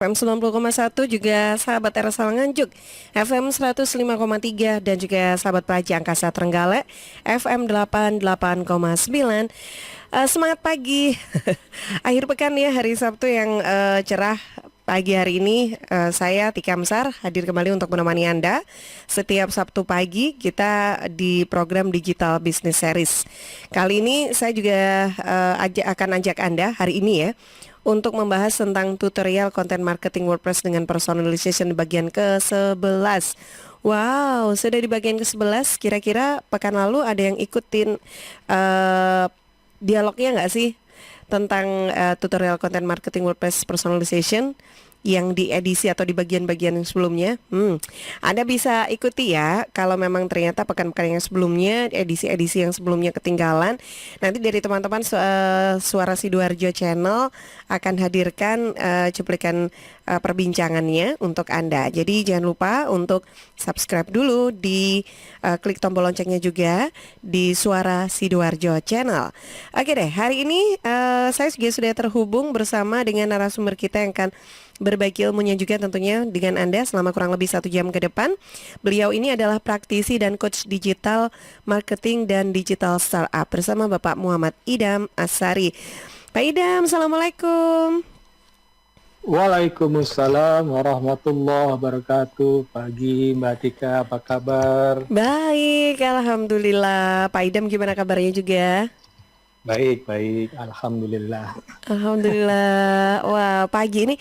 FM 90,1 juga sahabat RSA Nganjuk, FM 105,3 dan juga sahabat Praja Angkasa Trenggalek, FM 88,9. Semangat pagi, akhir pekan ya, hari Sabtu yang cerah. Pagi hari ini saya Tika Amsar hadir kembali untuk menemani Anda. Setiap Sabtu pagi kita di program Digital Business Series. Kali ini saya juga akan ajak Anda hari ini ya untuk membahas tentang tutorial content marketing WordPress dengan personalization di bagian ke-11. Wow, sudah di bagian ke-11. Kira-kira pekan lalu ada yang ikutin dialognya nggak sih tentang tutorial content marketing WordPress personalization yang di edisi atau di bagian-bagian yang sebelumnya? Anda bisa ikuti ya. Kalau memang ternyata pekan-pekan yang sebelumnya, edisi-edisi yang sebelumnya ketinggalan, nanti dari teman-teman Suara Sidoarjo Channel akan hadirkan cuplikan perbincangannya untuk Anda. Jadi jangan lupa untuk subscribe dulu, di klik tombol loncengnya juga di Suara Sidoarjo Channel. Oke deh, hari ini saya juga sudah terhubung bersama dengan narasumber kita yang akan berbagi ilmunya juga tentunya dengan Anda selama kurang lebih 1 jam ke depan. Beliau ini adalah praktisi dan coach digital marketing dan digital startup bersama Bapak Muhammad Idam Asari. Pak Idam, Assalamualaikum. Waalaikumsalam warahmatullahi wabarakatuh. Pagi Mbak Tika, apa kabar? Baik, Alhamdulillah. Pak Idam gimana kabarnya juga? Baik, alhamdulillah. Alhamdulillah. Wah, pagi ini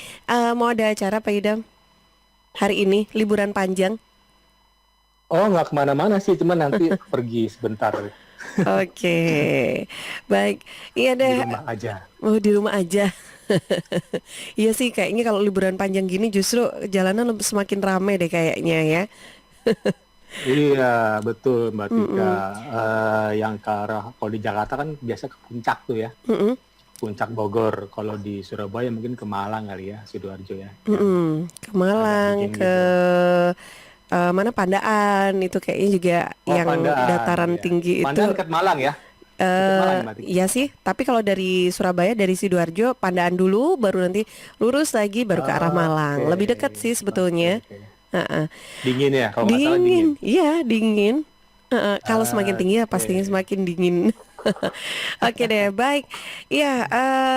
mau ada acara Pak Idam hari ini, liburan panjang. Oh, nggak kemana-mana sih, cuma nanti pergi sebentar Oke, baik. Iya di deh. rumah aja. Oh, di rumah aja. Iya sih, kayaknya kalau liburan panjang gini justru jalanan semakin ramai deh kayaknya ya. Iya, betul Mbak Tika. Mm-mm. Yang ke arah, kalau di Jakarta kan biasa ke puncak tuh ya, Mm-mm. puncak Bogor. Kalau di Surabaya mungkin ke Malang kali ya, Sidoarjo ya, yang Mm-mm. Ke agak Malang, dingin ke gitu. mana Pandaan itu kayaknya juga Oh, yang Pandaan, dataran ya. tinggi itu. Pandaan dekat Malang ya, dekat Malang ya Mbak Tika. Iya sih, tapi kalau dari Surabaya, dari Sidoarjo, Pandaan dulu, baru nanti lurus lagi, baru ke arah Malang. Oke, Lebih dekat sih sebetulnya. oke. Heeh. Dingin ya, kalau nggak salah dingin. Dingin, iya dingin. Kalau semakin tinggi ya pastinya Oke. semakin dingin. Oke deh, baik. Iya,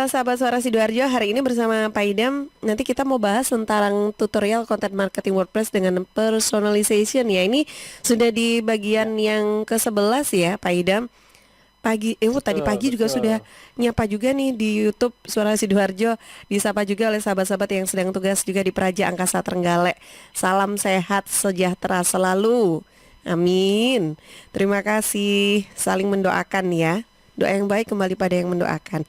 sahabat Suara Sidoarjo, hari ini bersama Pak Idam, nanti kita mau bahas tentang tutorial content marketing WordPress dengan personalization ya. Ini sudah di Ya, bagian yang ke-11 ya, Pak Idam. Tadi betul, pagi juga sudah betul. nyapa juga nih di YouTube Suara Sidoarjo, disapa juga oleh sahabat-sahabat yang sedang tugas juga di Praja Angkasa Trenggalek. Salam sehat sejahtera selalu. Amin. Terima kasih, saling mendoakan ya. Doa yang baik kembali pada yang mendoakan.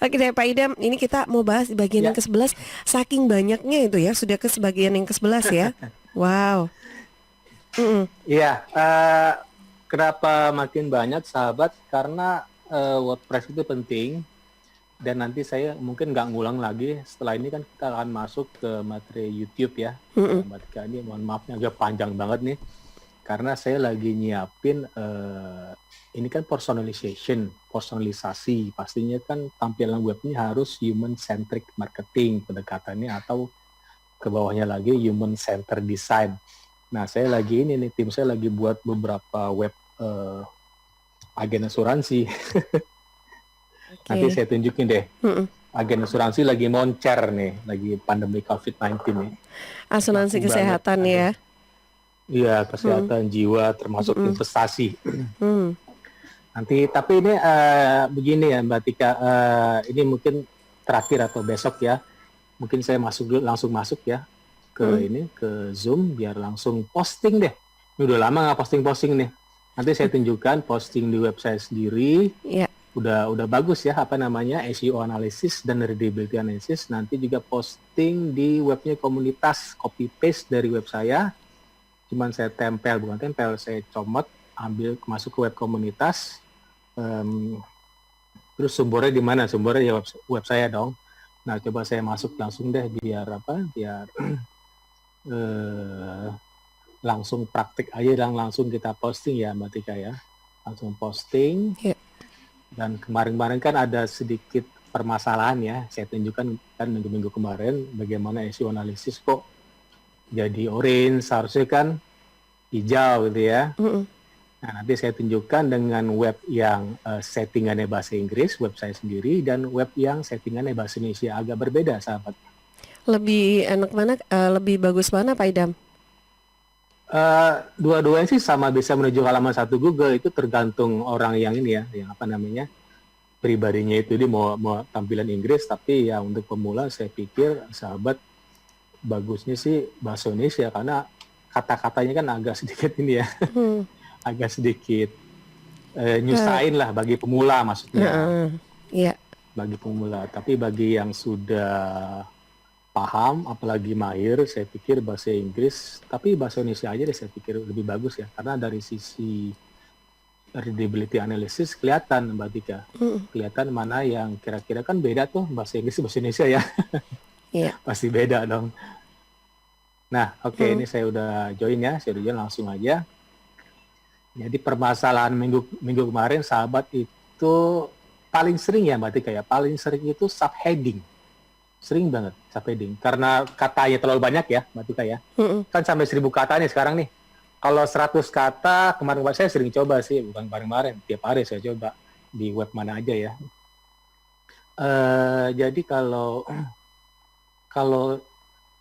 Oke deh Pak Idam, ini kita mau bahas di bagian yang Ya, ke-11. Saking banyaknya itu ya, sudah ke sebagian yang ke-11 ya. Wow. Mm-mm. iya. Kenapa makin banyak sahabat? Karena WordPress itu penting. Dan nanti saya mungkin nggak ngulang lagi. Setelah ini kan kita akan masuk ke materi YouTube ya. Mm-mm. Mbak Tika, ini mohon maafnya agak panjang banget nih. Karena saya lagi nyiapin, ini kan personalisasi. Pastinya kan tampilan webnya harus human-centric marketing pendekatannya, atau ke bawahnya lagi human-centered design. Nah, saya lagi ini nih, tim saya lagi buat beberapa web agen asuransi. Nanti Oke. saya tunjukin deh. Mm-mm. Agen asuransi lagi moncer nih, lagi pandemi COVID-19 nih. Asuransi Laku banget. kesehatan Aduh. ya. Iya, Hmm, kesehatan jiwa termasuk mm-mm, investasi. hmm, Nanti, tapi ini begini ya Mbak Tika, ini mungkin terakhir atau besok ya. Mungkin saya langsung masuk ya ke mm-mm. ini, ke Zoom, biar langsung posting deh. Ini udah lama nggak posting-posting nih. Nanti saya tunjukkan posting di website sendiri. Ya, Udah bagus ya, apa namanya, SEO analysis dan readability analysis. Nanti juga posting di webnya komunitas, copy paste dari web saya. Cuman saya tempel, bukan tempel, saya comot, ambil masuk ke web komunitas. Em, Terus sumbernya di mana? Sumbernya ya web saya dong. Nah, coba saya masuk langsung deh, biar apa? Biar eh, langsung praktik aja, dan langsung kita posting ya Mbak Tika ya. Langsung posting. ya. Dan kemarin-kemarin kan ada sedikit permasalahan ya. Saya tunjukkan kan minggu-minggu kemarin bagaimana SEO analisis kok jadi orange, seharusnya kan hijau gitu ya. Mm-mm. Nah, nanti saya tunjukkan dengan web yang settingannya bahasa Inggris, web saya sendiri, dan web yang settingannya bahasa Indonesia. Agak berbeda, sahabat. Lebih enak mana? Lebih bagus mana, Pak Idam? Dua-duanya sih sama bisa menuju halaman satu Google. Itu tergantung orang yang ini ya, yang apa namanya, pribadinya itu dia mau tampilan Inggris, tapi ya untuk pemula saya pikir sahabat bagusnya sih bahasa Indonesia karena kata-katanya kan agak sedikit ini ya, Hmm. agak sedikit nyusahin lah bagi pemula maksudnya, Heeh. Iya. bagi pemula. Tapi bagi yang sudah paham, apalagi mahir, saya pikir bahasa Inggris, tapi bahasa Indonesia aja deh saya pikir lebih bagus ya, karena dari sisi readability analysis kelihatan Mbak Tika, Mm. kelihatan mana yang kira-kira kan beda tuh bahasa Inggris bahasa Indonesia ya, Iya. pasti beda dong. Nah, oke, Mm. ini saya udah join ya, saya udah join langsung aja. Jadi permasalahan minggu kemarin sahabat itu paling sering ya Mbak Tika ya, paling sering itu subheading. Sering banget subheading. Karena katanya terlalu banyak ya Mbak Tika ya. Mm-mm. Kan sampai 1.000 kata nih sekarang nih. Kalau 100 kata, kemarin saya sering coba sih, bukan kemarin, tiap hari saya coba di web mana aja ya. Jadi kalau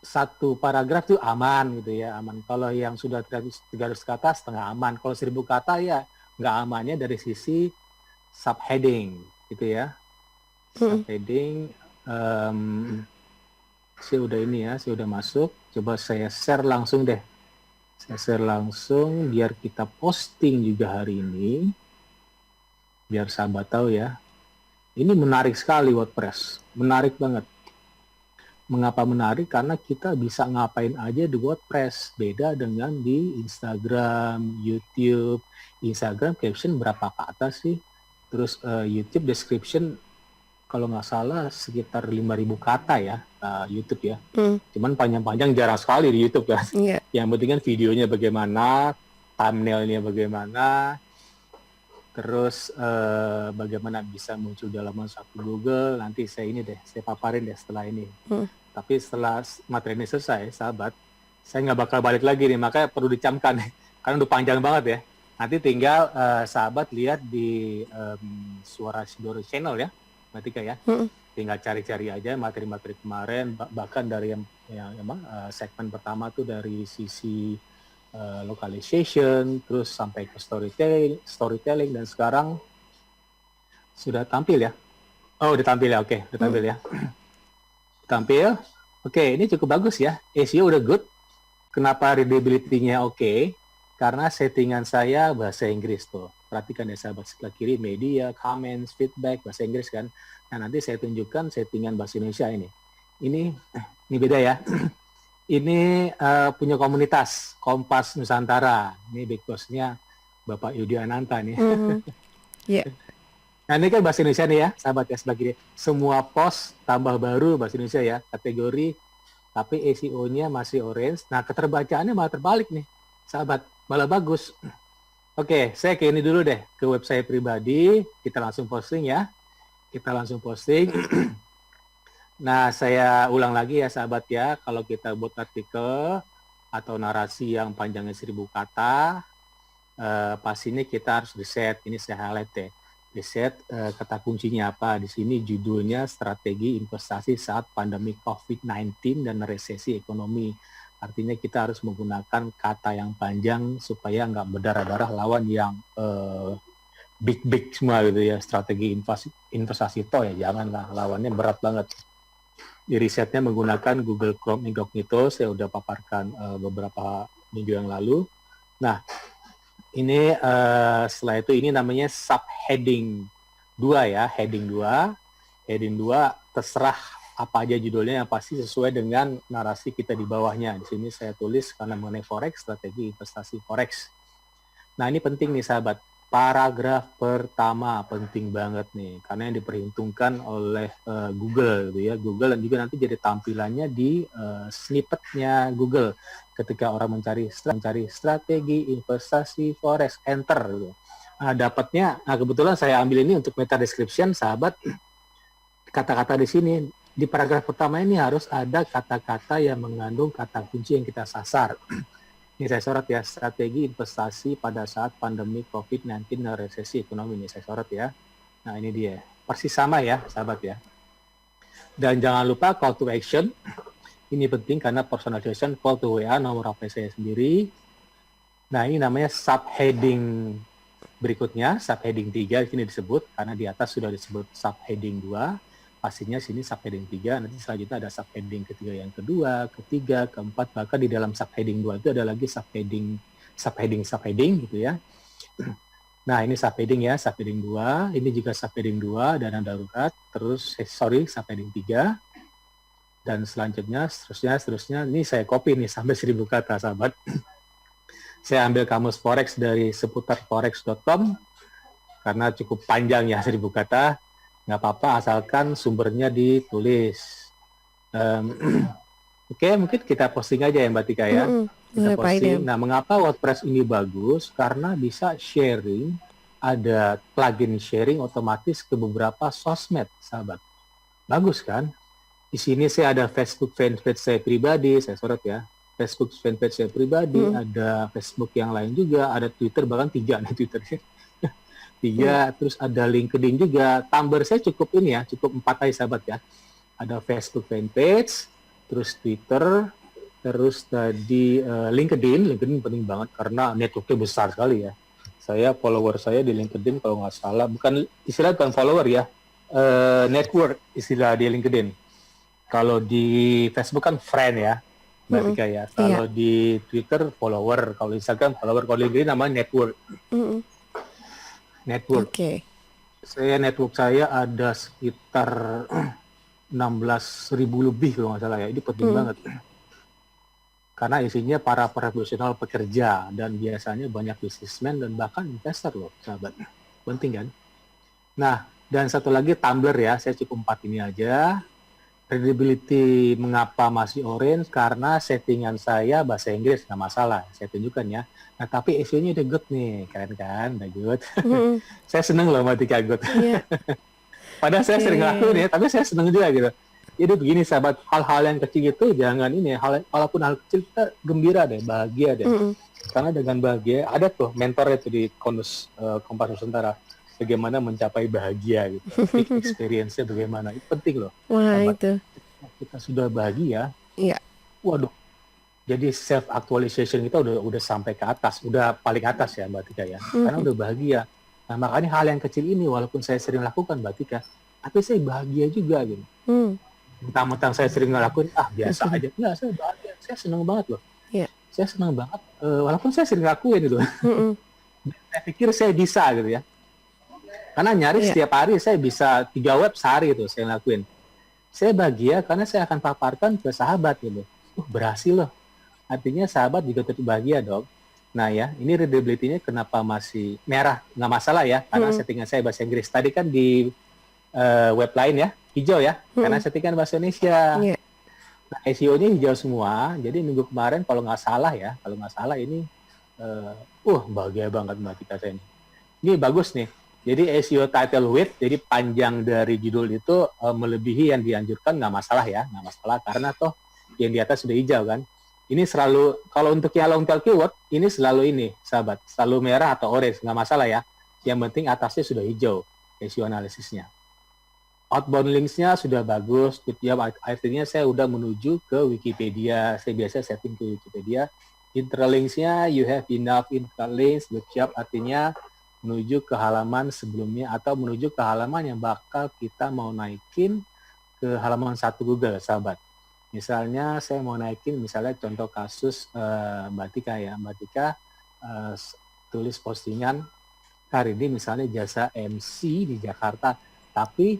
satu paragraf tuh aman gitu ya, aman. Kalau yang sudah 300 kata setengah aman. Kalau 1.000 kata ya nggak amannya dari sisi subheading gitu ya. Mm. Subheading, saya udah ini ya, saya udah masuk. Coba saya share langsung deh. Saya share langsung biar kita posting juga hari ini. Biar sahabat tahu ya. Ini menarik sekali WordPress. Menarik banget. Mengapa menarik? Karena kita bisa ngapain aja di WordPress. Beda dengan di Instagram, YouTube. Instagram caption berapa kata sih? Terus YouTube description kalau nggak salah sekitar 5.000 kata ya, YouTube ya. Mm. Cuman panjang-panjang jarang sekali di YouTube kan. Iya. Yang penting kan videonya bagaimana, thumbnailnya bagaimana, terus bagaimana bisa muncul dalam satu Google. Nanti saya ini deh, saya paparin deh setelah ini. Mm. Tapi setelah materi ini selesai, sahabat, saya nggak bakal balik lagi nih, makanya perlu dicamkan karena udah panjang banget ya. Nanti tinggal sahabat lihat di Suara Sidoro Channel ya, Matika ya. Mm. Tinggal cari-cari aja materi-materi kemarin, bahkan dari yang segmen pertama tuh dari sisi localization, terus sampai ke storytelling, dan sekarang sudah tampil ya. Oh, udah tampil ya, oke, udah tampil ya. Tampil, oke, ini cukup bagus ya. SEO udah good. Kenapa readability-nya oke? Karena settingan saya bahasa Inggris tuh. Perhatikan ya sahabat, sebelah kiri media, comments, feedback, bahasa Inggris kan. Nah, nanti saya tunjukkan settingan bahasa Indonesia ini. Ini beda ya. Ini punya komunitas Kompas Nusantara. Ini big boss-nya Bapak Yudi Ananta nih. Mhm. Iya. Nah, ini kan bahasa Indonesia nih ya, sahabat ya, sebelah kiri. Semua post tambah baru bahasa Indonesia ya, kategori, tapi SEO-nya masih orange. Nah, keterbacaannya malah terbalik nih, sahabat, malah bagus. Oke, saya ke ini dulu deh, ke website pribadi, kita langsung posting ya. Kita langsung posting. Nah, saya ulang lagi ya, sahabat ya, kalau kita buat artikel atau narasi yang panjangnya 1.000 kata, pastinya kita harus riset. Ini saya highlight deh. Riset kata kuncinya apa? Di sini judulnya strategi investasi saat pandemi COVID-19 dan resesi ekonomi. Artinya kita harus menggunakan kata yang panjang supaya nggak berdarah-darah lawan yang big semua gitu ya. Strategi investasi toh ya janganlah, lawannya berat banget. Di risetnya menggunakan Google Chrome Incognito, saya udah paparkan beberapa minggu yang lalu. Nah, ini setelah itu ini namanya subheading 2 ya, heading 2. Heading 2 terserah apa aja judulnya yang pasti sesuai dengan narasi kita di bawahnya. Di sini saya tulis karena mengenai forex, strategi investasi forex. Nah, ini penting nih sahabat. Paragraf pertama penting banget nih karena yang diperhitungkan oleh Google gitu ya. Google dan juga nanti jadi tampilannya di snippetnya Google. Ketika orang mencari strategi investasi forex, enter gitu. Nah, dapatnya, nah kebetulan saya ambil ini untuk meta description, sahabat. kata-kata di sini di paragraf pertama ini harus ada kata-kata yang mengandung kata kunci yang kita sasar. Ini saya sorot ya, strategi investasi pada saat pandemi COVID-19 dan resesi ekonomi, ini saya sorot ya. Nah ini dia, persis sama ya sahabat ya. Dan jangan lupa call to action, ini penting karena personalization call to WA nomor HP saya sendiri. Nah ini namanya subheading berikutnya, subheading 3 sini disebut, karena di atas sudah disebut subheading 2. Pastinya sini subheading 3, nanti selanjutnya ada subheading ketiga yang kedua, ketiga, keempat, bahkan di dalam subheading 2 itu ada lagi subheading gitu ya. Nah, ini subheading ya, subheading 2, ini juga subheading 2, dana darurat, terus, subheading 3, dan selanjutnya, seterusnya, ini saya copy nih sampai 1000 kata, sahabat. Saya ambil kamus forex dari seputarforex.com, karena cukup panjang ya 1000 kata, nggak apa-apa asalkan sumbernya ditulis. Oke, mungkin kita posting aja ya Mbak Tika ya. Kita posting. Nah, mengapa WordPress ini bagus? Karena bisa sharing, ada plugin sharing otomatis ke beberapa sosmed, sahabat. Bagus kan? Di sini saya ada Facebook fanpage saya pribadi, saya sorot ya. Facebook fanpage saya pribadi, ada Facebook yang lain juga, ada Twitter, bahkan 3 nih Twitternya. 3, terus ada LinkedIn juga. Tumblr saya cukup ini ya, cukup 4 aja sahabat ya. Ada Facebook fanpage, terus Twitter, terus tadi LinkedIn penting banget karena networknya besar sekali ya. Follower saya di LinkedIn kalau nggak salah, bukan follower ya, network istilah di LinkedIn. Kalau di Facebook kan friend ya, Mbak Tika ya. Kalau di Twitter follower, kalau Instagram follower, kalau LinkedIn namanya network. Network. Network saya ada sekitar 16.000 lebih kalau nggak salah ya. Ini penting banget. Karena isinya para profesional pekerja dan biasanya banyak businessman dan bahkan investor loh, sahabat. Penting kan? Nah, dan satu lagi Tumblr ya. Saya cukup 4 ini aja. Credibility mengapa masih orange? Karena settingan saya bahasa Inggris, nggak masalah. Saya tunjukkan ya. Nah, tapi SEO-nya udah good nih. Keren kan? Udah good. Saya seneng loh Mbak Tika good. Padahal saya sering ngelakuin ya, tapi saya seneng juga gitu. Jadi begini sahabat, hal-hal yang kecil itu jangan ini, walaupun hal kecil kita gembira deh, bahagia deh. Karena dengan bahagia, ada tuh mentornya tuh di Kompas Nusantara. Bagaimana mencapai bahagia gitu. Experience-nya bagaimana. Itu penting loh. Wah, itu. Kita sudah bahagia. Iya. Waduh. Jadi self actualization kita udah sampai ke atas, udah paling atas ya Mbak Tika ya. Karena udah bahagia. Nah, makanya hal yang kecil ini walaupun saya sering lakukan Mbak Tika, tapi saya bahagia juga gitu. Mentang-mentang saya sering ngelakuin, biasa aja. Enggak, saya bahagia. Saya senang banget loh. Iya. Saya senang banget walaupun saya sering lakuin gitu. Saya pikir saya bisa gitu ya. Karena nyaris setiap hari saya bisa 3 web sehari itu saya lakuin. Saya bahagia karena saya akan paparkan ke sahabat gitu. Berhasil loh. Artinya sahabat juga tetap bahagia dong. Nah ya, ini readability-nya kenapa masih merah? Nggak masalah ya, karena settingan saya bahasa Inggris. Tadi kan di web lain ya, hijau ya, karena settingan bahasa Indonesia. Nah, SEO-nya hijau semua. Jadi minggu kemarin kalau nggak salah ini, bahagia banget Mbak Tika saya ini. Ini bagus nih. Jadi SEO title width, jadi panjang dari judul itu melebihi yang dianjurkan, nggak masalah ya, nggak masalah karena toh yang di atas sudah hijau kan. Ini selalu, kalau untuk yang long tail keyword, ini selalu ini, sahabat, selalu merah atau orange, nggak masalah ya. Yang penting atasnya sudah hijau, SEO analisisnya. Outbound links-nya sudah bagus, ya, artinya saya udah menuju ke Wikipedia, saya biasa setting ke Wikipedia. Interlinks-nya, you have enough interlinks, good job, artinya menuju ke halaman sebelumnya atau menuju ke halaman yang bakal kita mau naikin ke halaman 1 Google, sahabat. Misalnya saya mau naikin, misalnya contoh kasus Mbak Tika ya, Mbak Tika tulis postingan hari ini misalnya jasa MC di Jakarta, tapi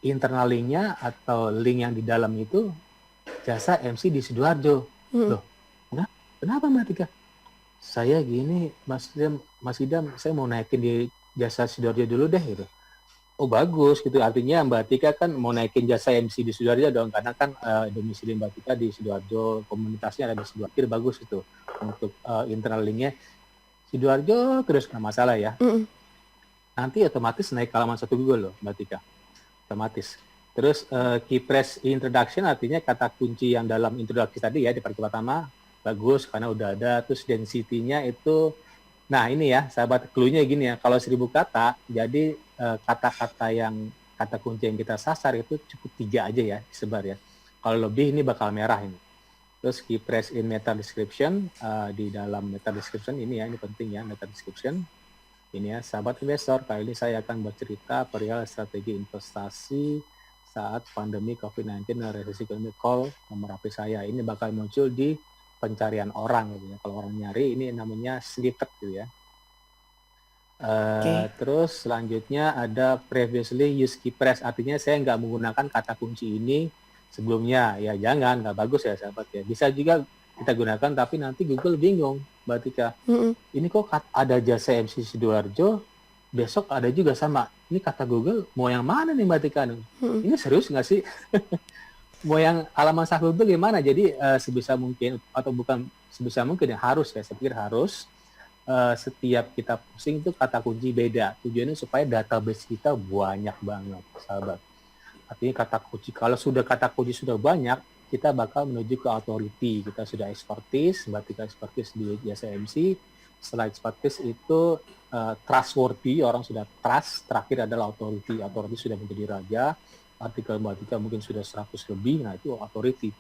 internal link-nya atau link yang di dalam itu jasa MC di Sidoarjo. Loh, kenapa Mbak Tika? Saya gini, Mas Idam, saya mau naikin di jasa Sidoarjo dulu deh gitu. Oh bagus gitu, artinya Mbak Tika kan mau naikin jasa MC di Sidoarjo dong, karena kan domisili Mbak Tika di Sidoarjo, komunitasnya ada di Sidoarjo, bagus itu untuk internal link-nya Sidoarjo terus nggak masalah ya. Nanti otomatis naik ke halaman 1 Google loh Mbak Tika, otomatis. Terus key phrase introduction artinya kata kunci yang dalam introduksi tadi ya di part pertama bagus karena udah ada. Terus density-nya itu, nah ini ya sahabat, clue-nya gini ya, kalau 1000 kata, jadi kata-kata yang kata kunci yang kita sasar itu cukup 3 aja ya disebar ya. Kalau lebih ini bakal merah ini. Terus key phrase in meta description, di dalam meta description ini ya, ini penting ya meta description. Ini ya, sahabat investor, kali ini saya akan bercerita perihal strategi investasi saat pandemi COVID-19 dan resesi ekonomi, call nomor HP saya. Ini bakal muncul di pencarian orang gitu ya. Kalau orang nyari ini namanya snippet gitu ya. Terus selanjutnya ada previously used key phrase, artinya saya nggak menggunakan kata kunci ini sebelumnya. Ya jangan, nggak bagus ya sahabat ya. Bisa juga kita gunakan tapi nanti Google bingung, Mbak Tika. Ini kok ada jasa MC Sidoarjo, besok ada juga sama. Ini kata Google, mau yang mana nih Mbak Tika? Ini serius nggak sih? Mau yang halaman sah Google gimana? Jadi sebisa mungkin, atau bukan sebisa mungkin ya, harus ya, saya pikir harus setiap kita pusing itu kata kunci beda. Tujuannya supaya database kita banyak banget, sahabat. Artinya kata kunci, kalau sudah kata kunci sudah banyak, kita bakal menuju ke authority. Kita sudah expertise, Mbak Tika expertise di jasa MC. Setelah expertise itu trustworthy, orang sudah trust. Terakhir adalah authority. Authority sudah menjadi raja. Artikel Mbak Tika mungkin sudah 100 lebih, nah itu authority.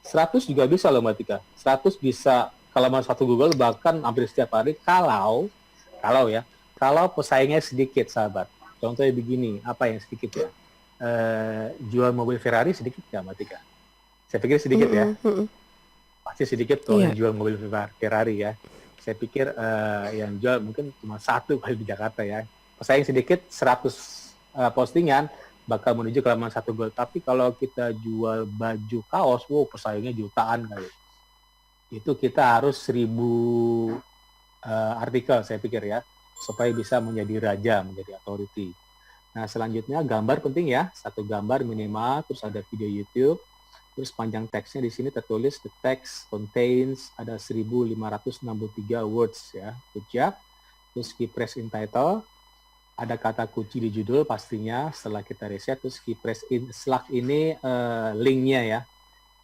100 juga bisa loh Mbak Tika. 100 bisa kalau mau satu Google bahkan hampir setiap hari kalau pesaingnya sedikit, sahabat. Contohnya begini, apa yang sedikit ya? Jual mobil Ferrari sedikit nggak Mbak Tika? Saya pikir sedikit ya. Pasti sedikit kalau yang jual mobil Ferrari ya. Saya pikir yang jual mungkin cuma 1 kali di Jakarta ya. Pesaing sedikit, 100 postingan bakal menuju ke halaman 1 Google. Tapi kalau kita jual baju kaos, wow pesaingnya jutaan kali. Itu kita harus 1000 artikel saya pikir ya, supaya bisa menjadi raja, menjadi authority. Nah selanjutnya gambar penting ya, 1 gambar minimal, terus ada video YouTube. Terus panjang teksnya di sini tertulis the text contains ada 1563 words ya, ucap. Terus key phrase in title, ada kata kunci di judul pastinya setelah kita riset. Terus key phrase in Slack ini linknya ya,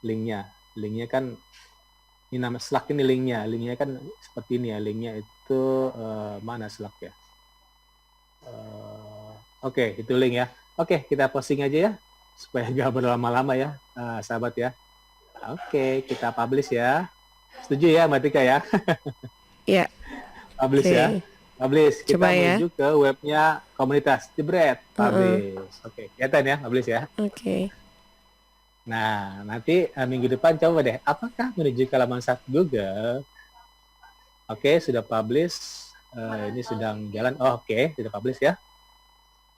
linknya kan ini nama Slack ini linknya kan seperti ini ya, linknya itu mana Slack ya? Oke, itu link ya. Oke, kita posting aja ya supaya nggak berlama-lama ya, sahabat ya. Oke, kita publish ya. Setuju ya Mbak Tika ya? Iya. Publish ya. Publish. Kita Coba menuju ke webnya komunitas. Jebret. Publish. Oke, kelihatan ya publish ya. Oke. Nah, nanti minggu depan coba deh. Apakah menuju ke halaman satu Google? Oke, sudah publish. Ini sedang jalan. Oh, oke, sudah publish ya.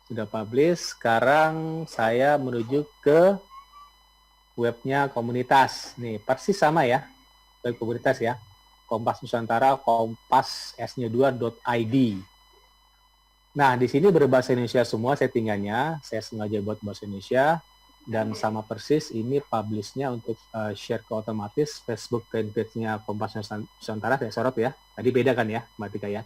Sudah publish. Sekarang saya menuju ke webnya komunitas. Nih, persis sama ya. Web komunitas ya. Kompas Nusantara, kompasnya2.id. Nah, di sini berbahasa Indonesia semua settingannya. Saya sengaja buat bahasa Indonesia. Dan sama persis ini publish-nya untuk share ke otomatis Facebook fanpage-nya Kompas Nusantara. Saya sorot ya. Tadi beda kan ya, Mbak Tika ya.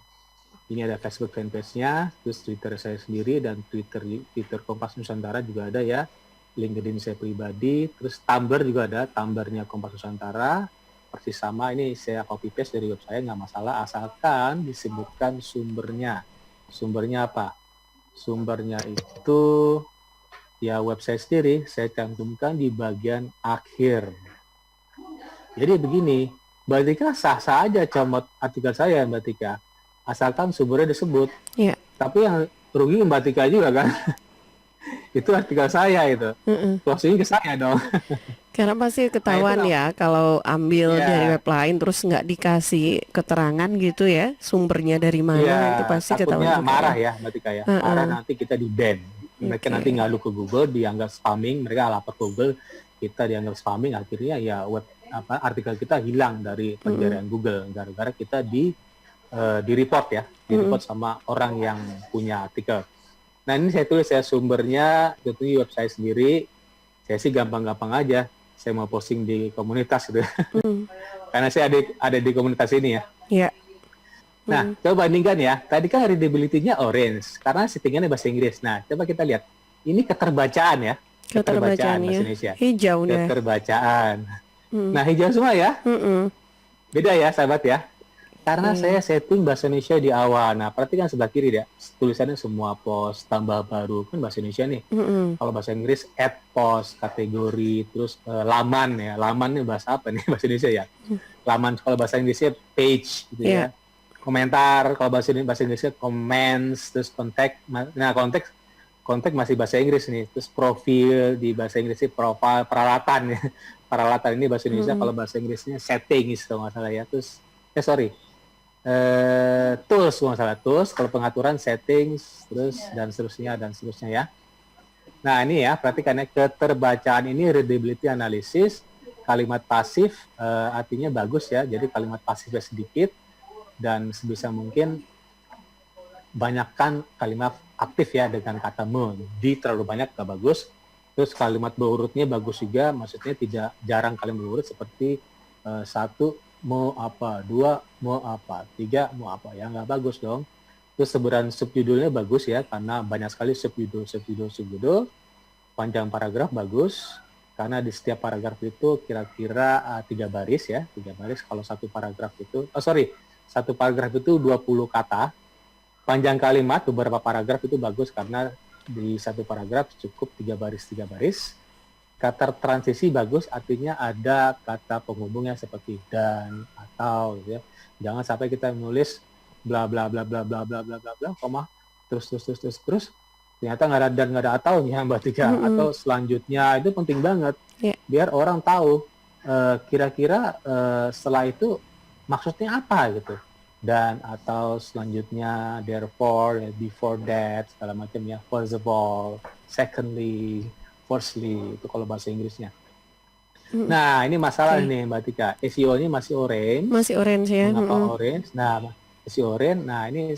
Ini ada Facebook fanpage-nya, terus Twitter saya sendiri, dan Twitter Kompas Nusantara juga ada ya. LinkedIn saya pribadi, terus Tumblr juga ada, Tumblr-nya Kompas Nusantara. Persis sama, ini saya copy paste dari web saya, nggak masalah, asalkan disebutkan sumbernya. Sumbernya apa? Sumbernya itu ya website sendiri, saya cantumkan di bagian akhir. Jadi begini, Mbak Tika sah-sah aja comot artikel saya, Mbak Tika. Asalkan sumbernya disebut. Iya. Tapi yang rugi Mbak Tika juga kan. Itu artikel saya itu. Closing ke saya dong. Karena pasti ketahuan ya kalau ambil dari web lain terus nggak dikasih keterangan gitu ya, sumbernya dari mana, itu pasti ketahuan juga. Marah ya Mbak Tika ya. Marah nanti kita di-ban. Mereka nanti ngalu ke Google, dianggap spamming, mereka lapor ke Google, kita dianggap spamming, akhirnya ya artikel kita hilang dari pencarian Google gara-gara kita di report ya, di report sama orang yang punya artikel. Nah ini saya tulis ya sumbernya, itu website sendiri. Saya sih gampang-gampang aja, saya mau posting di komunitas gitu. Karena saya ada di komunitas ini ya. Iya. Nah, coba bandingkan ya. Tadi kan readability-nya orange, karena settingannya bahasa Inggris. Nah, coba kita lihat. Ini keterbacaan ya. Keterbacaan Keterbacaannya bahasa Indonesia. hijau deh. Keterbacaan. Hmm. Nah, hijau semua ya. Mm-mm. Beda ya, sahabat ya. Karena Oke. saya setting bahasa Indonesia di awal. Nah, perhatikan sebelah kiri ya. Tulisannya semua post, tambah baru. Kan bahasa Indonesia nih. Mm-mm. Kalau bahasa Inggris, add post, kategori, terus laman ya. Laman ini bahasa apa nih bahasa Indonesia ya? Laman kalau bahasa Inggrisnya page gitu Ya. ya. Komentar, kalau bahasa Inggrisnya comments, terus kontak. Nah, kontak masih bahasa Inggris nih. Terus profil di bahasa Inggrisnya profile, peralatan ya. Peralatan ini bahasa Indonesia, Mm-mm. kalau bahasa Inggrisnya settings kalau nggak salah ya. Terus, tools kalau nggak salah, tools, kalau pengaturan settings, terus dan seterusnya ya. Nah ini ya, perhatikan ya, keterbacaan ini readability analysis, kalimat pasif artinya bagus ya, jadi kalimat pasifnya sedikit, dan sebisa mungkin banyakkan kalimat aktif ya dengan kata me. Di terlalu banyak gak bagus. Terus kalimat berurutnya bagus juga, maksudnya tidak jarang kalimat berurut seperti satu mau apa, dua mau apa, tiga mau apa, ya nggak bagus dong. Terus sebutan subjudulnya bagus ya, karena banyak sekali subjudul. Panjang paragraf bagus, karena di setiap paragraf itu kira-kira 3 baris ya, 3 baris. Kalau satu paragraf itu, satu paragraf itu 20 kata. Panjang kalimat beberapa paragraf itu bagus karena di satu paragraf cukup 3 baris. Kata transisi bagus, artinya ada kata penghubungnya seperti dan, atau gitu ya. Jangan sampai kita menulis bla bla bla bla bla bla bla bla bla, koma terus ternyata nggak ada dan nggak ada ataunya Mbak Tika. Mm-mm. Atau selanjutnya, itu penting banget Ya. biar orang tahu kira-kira setelah itu maksudnya apa gitu. Dan atau selanjutnya therefore, before that, segala macam ya, first of all, secondly, firstly, itu kalau bahasa Inggrisnya. Mm. Nah, ini masalah Oke. nih Mbak Tika. SEO-nya masih orange. Masih orange ya. Mengapa Mm-mm. orange? Nah, masih orange. Nah, ini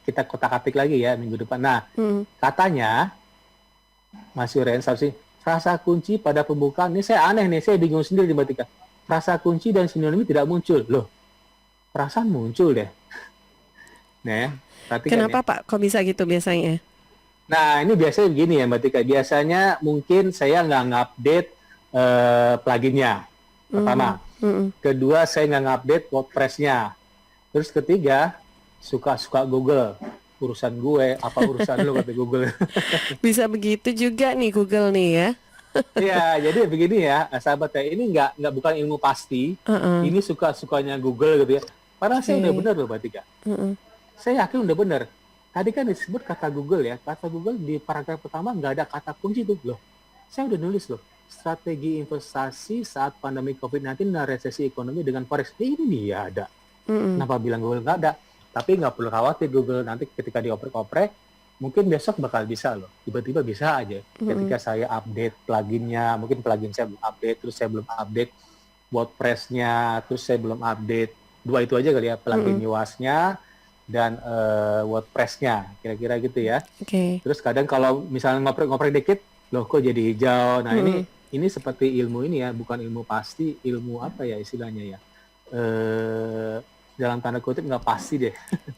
kita kotak-katik lagi ya minggu depan. Nah, Mm. katanya masih orange sih. Frasa kunci pada pembukaan. Ini saya aneh nih, saya bingung sendiri Mbak Tika. Frasa kunci dan sinonim tidak muncul. Loh, perasaan muncul deh. Nah, perhatikan ya. Kenapa Pak? Kok bisa gitu biasanya? Nah, ini biasanya begini ya Mbak Tika. Biasanya mungkin saya nggak ngupdate pluginnya. Pertama. Mm-mm. Kedua, saya nggak ngupdate WordPress-nya. Terus ketiga, suka-suka Google. Urusan gue, apa urusan lu kata Google. Bisa begitu juga nih Google nih ya. Iya, jadi begini ya, sahabat ya. Ini nggak bukan ilmu pasti. Heeh. Ini suka-sukanya Google gitu ya. Padahal saya udah Oke. benar loh Mbak Tika. Heeh. Saya yakin udah benar. Tadi kan disebut kata Google ya. Kata Google di paragraf pertama nggak ada kata kunci tuh. Loh, saya udah nulis loh. Strategi investasi saat pandemi COVID-19 dan resesi ekonomi dengan Forex. Ini dia ada. Mm-mm. Kenapa bilang Google nggak ada? Tapi nggak perlu khawatir, Google nanti ketika dioprek-oprek, mungkin besok bakal bisa loh. Tiba-tiba bisa aja. Ketika saya update pluginnya, mungkin plugin saya belum update, terus saya belum update WordPress-nya, terus saya belum update. Dua itu aja kali ya, plugin Yoast-nya dan WordPress-nya. Kira-kira gitu ya. Oke. Terus kadang kalau misalnya ngoprek-ngoprek dikit, loh kok jadi hijau. Nah ini seperti ilmu ini ya, bukan ilmu pasti, ilmu apa ya istilahnya ya. Dalam tanda kutip nggak pasti deh.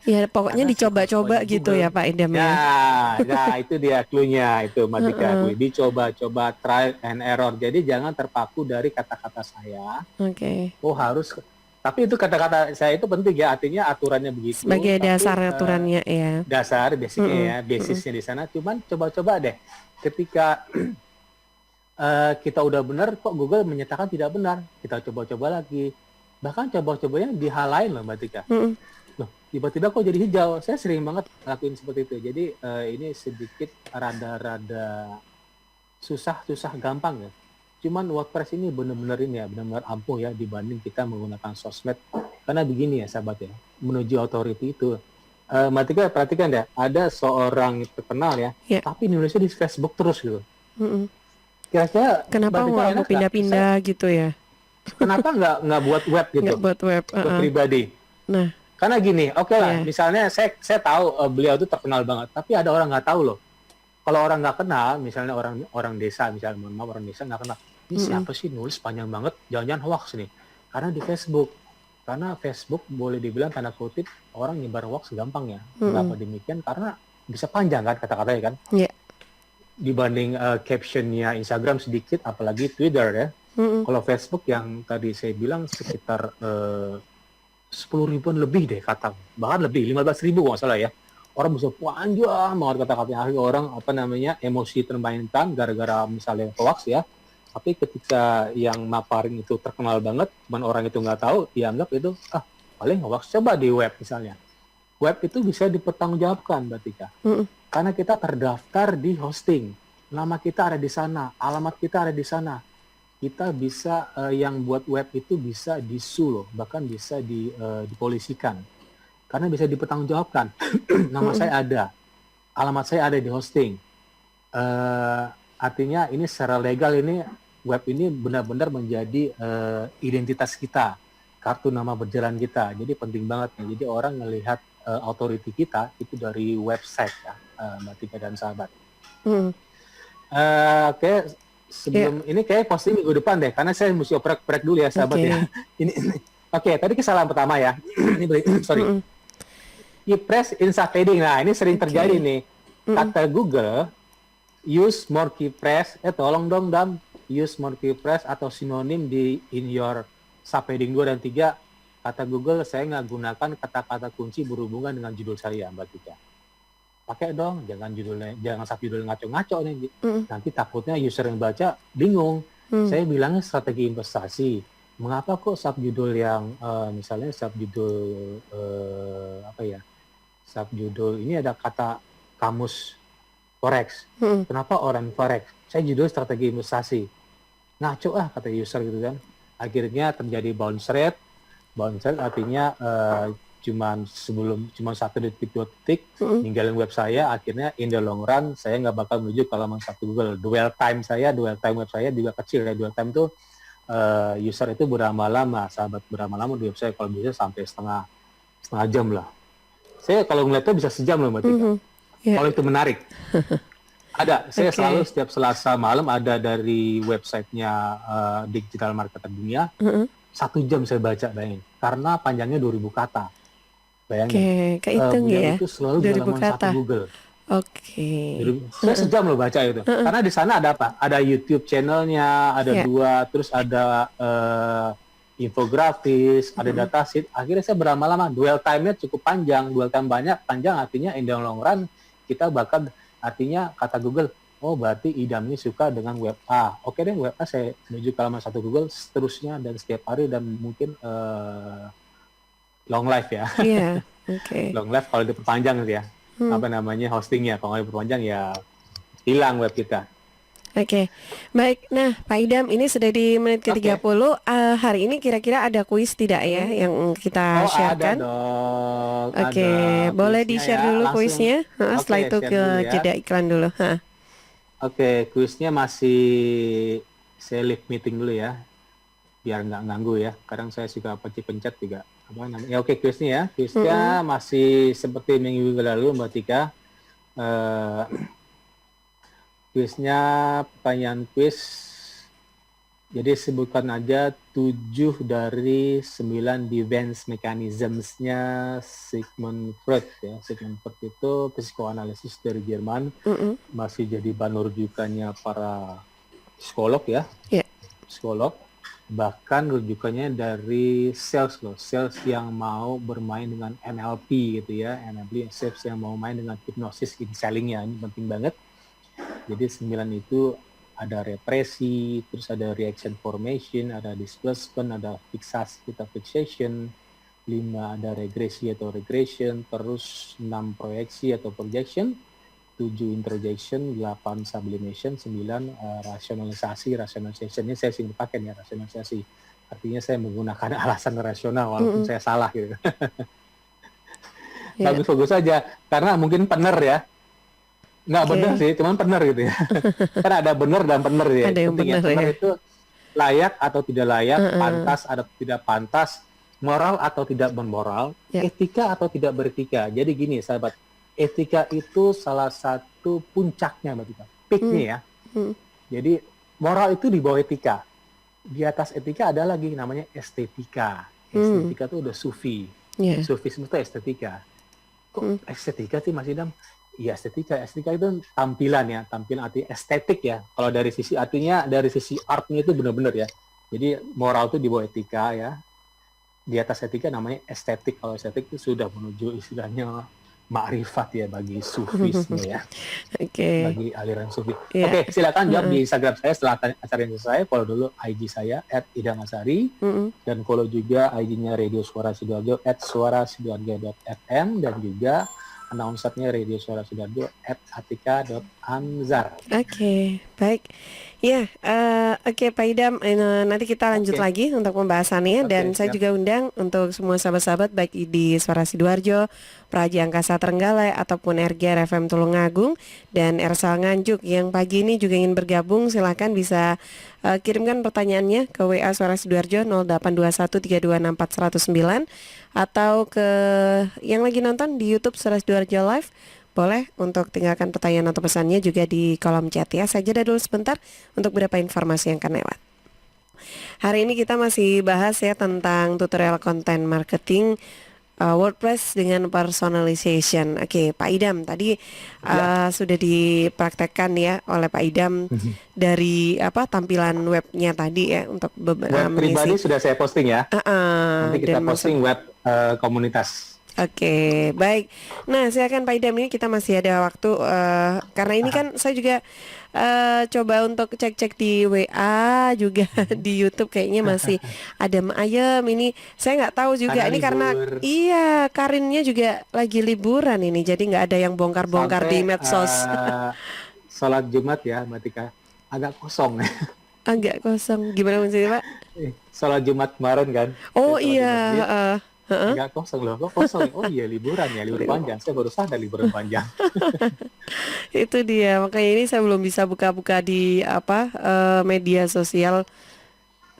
Ya pokoknya Karena dicoba-coba suka-sukanya gitu Google. ya Pak Idam ya. Nah itu dia clue-nya itu Matika. Dicoba-coba, trial and error. Jadi jangan terpaku dari kata-kata saya. Oke. Oh harus, tapi itu kata-kata saya itu penting ya. Artinya aturannya begitu. Sebagai Tapi dasar aturannya ya. dasar, basicnya ya, basisnya di sana. Cuman coba-coba deh. Ketika kita udah benar, kok Google menyatakan tidak benar. Kita coba-coba lagi. Bahkan coba-cobanya di hal lain loh Mbak Tika. Mm-mm. Loh, tiba-tiba kok jadi hijau. Saya sering banget lakuin seperti itu. Jadi ini sedikit rada-rada susah gampang ya. Cuman WordPress ini benar-benar ini ya, benar-benar ampuh ya dibanding kita menggunakan sosmed. Karena begini ya sahabat ya, menuju authority itu. Mbak Tika perhatikan deh, ada seorang terkenal ya, Ya. tapi nulisnya di Facebook terus gitu. Mm-mm. Kira-kira Kenapa Mbak Tika mau enak nggak? pindah-pindah gitu ya? Kenapa nggak buat web gitu, Nggak buat web. buat pribadi? Nah, Karena gini, oke lah, Iya. misalnya saya tahu beliau itu terkenal banget, tapi ada orang nggak tahu loh. Kalau orang nggak kenal, misalnya orang desa, misalnya mohon maaf orang desa nggak kenal, ini siapa sih nulis panjang banget, jangan-jangan hoax nih. Karena di Facebook, karena Facebook boleh dibilang tanda kutip orang nyebar hoax gampang ya. Kenapa demikian? Karena bisa panjang kan kata-katanya kan. Iya. dibanding captionnya Instagram sedikit, apalagi Twitter ya. Mm-mm. Kalau Facebook yang tadi saya bilang sekitar 10 ribuan lebih deh kata, bahkan lebih 15.000 kalau nggak salah ya. Orang bisa panjang banget kata-katanya, akhirnya orang apa namanya emosi termainkan gara-gara misalnya hoax ya. Tapi ketika yang maparin itu terkenal banget, cuman orang itu nggak tahu, dianggap itu paling hoax. Coba di web misalnya, web itu bisa dipertanggungjawabkan Mbak Tika. Mm-mm. Karena kita terdaftar di hosting, nama kita ada di sana, alamat kita ada di sana. Kita bisa yang buat web itu bisa disu loh, bahkan bisa dipolisikan. Karena bisa dipertanggungjawabkan. Nama saya ada, alamat saya ada di hosting. Artinya ini secara legal ini web ini benar-benar menjadi identitas kita, kartu nama berjalan kita. Jadi penting banget nih. Jadi orang melihat authority kita itu dari website ya, Mbak Tika dan sahabat. Mm. Oke, sebelum ini kayak posting minggu depan deh, karena saya mesti oprek-oprek dulu ya sahabat Oke. ya. Oke, tadi kesalahan pertama ya. Ini sorry. Mm-mm. Keypress in subheading. Nah, ini sering terjadi nih. Kata Google, use more keypress. Tolong dong Dam, use more keypress atau sinonim di in your subheading 2 dan 3. Kata Google, saya nggak gunakan kata-kata kunci berhubungan dengan judul saya, Mbak Tika. Pakai dong, jangan subjudul ngaco-ngaco nih. Nanti takutnya user yang baca bingung. Saya bilangnya strategi investasi. Mengapa kok subjudul yang misalnya subjudul subjudul ini ada kata kamus forex. Kenapa orang forex? Saya judul strategi investasi. Ngaco kata user gitu kan. Akhirnya terjadi bounce rate. Bounce rate artinya cuman 1 detik 2 detik ninggalin web saya. Akhirnya in the long run saya nggak bakal menuju ke halaman satu Google. Dwell time web saya juga kecil ya. Dwell time tuh user itu berlama-lama, sahabat berlama-lama di website kalau bisa sampai setengah jam lah. Saya kalau ngeliatnya bisa sejam loh Mbak Tika. Yeah. Kalau itu menarik. Ada, saya selalu setiap Selasa malam ada dari websitenya Digital Marketer Dunia. 1 jam saya baca, bayangin. Karena panjangnya 2.000 kata. Bayangin. Kehitung ya. Itu selalu di 2.000 halaman kata. 1 Google. Saya sejam loh baca itu. Karena di sana ada apa? Ada YouTube channelnya, ada 2, terus ada infografis, ada datasheet. Akhirnya saya berlama-lama. Dwell time-nya cukup panjang. Dwell time panjang artinya in the long run kita bakal, artinya kata Google, oh berarti Idam ini suka dengan web A. Oke deh, web A saya menuju ke halaman 1 Google, seterusnya dan setiap hari, dan mungkin long life ya. Iya, Long life kalau diperpanjang gitu ya. Apa namanya hostingnya, kalau nggak diperpanjang ya hilang web kita. Oke, baik. Nah, Pak Idam, ini sudah di menit ke-30. Hari ini kira-kira ada kuis tidak ya yang kita sharekan? Ada dong. Oke, boleh di-share dulu kuisnya. Setelah itu ke jeda iklan dulu. Oke, kuisnya masih saya live meeting dulu ya, biar nggak ganggu ya. Kadang saya suka pencet juga. Apa namanya? Ya oke, kuisnya ya. Kuisnya masih seperti minggu lalu Mbak Tika. Kuisnya pertanyaan kuis. Jadi sebutkan aja 7 dari 9 defense mechanisms-nya Sigmund Freud ya. Sigmund Freud itu psikoanalisis dari Jerman. Masih jadi bahan rujukannya para psikolog ya. Yeah. Psikolog. Bahkan rujukannya dari sales loh. Sales yang mau bermain dengan NLP gitu ya. NLP, sales yang mau main dengan hipnosis in selling-nya. Ini penting banget. Jadi 9 itu ada represi, terus ada reaction formation, ada displacement, ada fixasi atau fixation, 5 ada regresi atau regression, terus 6 proyeksi atau projection, 7 introjection, 8 sublimation, 9 rasionalisasi. Rationalization ini saya sering pakai ya, rasionalisasi. Artinya saya menggunakan alasan rasional walaupun saya salah gitu. Bagus-bagus saja, karena mungkin benar ya. Nggak benar sih, cuman benar gitu ya. Kan ada benar dan benar ya. Ada yang benar ya. Itu layak atau tidak layak, pantas atau tidak pantas, moral atau tidak bermoral, etika atau tidak beretika. Jadi gini sahabat, etika itu salah satu puncaknya Mbak Tika, peaknya ya. Jadi moral itu di bawah etika. Di atas etika ada lagi namanya estetika. Estetika itu udah sufi. Sufisme itu estetika. Kok estetika sih Mas Idam? Iya, estetika itu tampilan ya, tampilan arti estetik ya. Kalau dari sisi artinya dari sisi artnya itu benar-benar ya. Jadi moral itu di bawah etika ya. Di atas etika namanya estetik. Kalau estetik itu sudah menuju istilahnya makrifat ya bagi sufisme ya, Oke. bagi aliran sufi. Ya. Oke, silakan jawab Heeh. di Instagram saya setelah acara ini selesai. Follow dulu IG saya @idamasari Mm-mm. dan follow juga IG-nya Radio Suara Sidoarjo @suarasidoarjo.fm dan juga announcernya Radio Suara Sidoarjo @atika.anzar. Oke, baik. Ya, oke Pak Idam, nanti kita lanjut Oke, lagi untuk pembahasannya dan saya siap. juga undang untuk semua sahabat-sahabat baik di Suara Sidoarjo, Praja Angkasa Trenggalek ataupun RGR FM Tulungagung dan Ersal Nganjuk yang pagi ini juga ingin bergabung, silahkan bisa kirimkan pertanyaannya ke WA Suara Sidoarjo 082132640109 atau ke yang lagi nonton di YouTube Suara Sidoarjo Live. Boleh untuk tinggalkan pertanyaan atau pesannya juga di kolom chat ya. Saya jeda dulu sebentar untuk beberapa informasi yang akan lewat. Hari ini kita masih bahas ya tentang tutorial content marketing WordPress dengan personalization. Oke, Pak Idam tadi Ya. sudah dipraktekkan ya oleh Pak Idam dari tampilan webnya tadi ya untuk Web mengisi pribadi sudah saya posting ya. Nanti kita dan masuk. posting web komunitas. Oke, baik. Nah, silakan Pak Idam, ini kita masih ada waktu karena ini kan saya juga coba untuk cek-cek di WA juga di YouTube kayaknya masih adem ayem. Ini saya nggak tahu juga. Karena Ini karena libur iya Karinnya juga lagi liburan ini, jadi nggak ada yang bongkar-bongkar di sampai medsos. sholat Jumat ya, Mbak Tika. Agak kosong. Agak kosong. Gimana maksudnya Pak? Sholat Jumat kemarin kan. Oh Sholat iya, Jumat Id, heeh. agak kosong loh. Kok kosong? Oh iya liburan ya, libur panjang. Saya baru sadar liburan panjang. Itu dia. Makanya ini saya belum bisa buka-buka di media sosial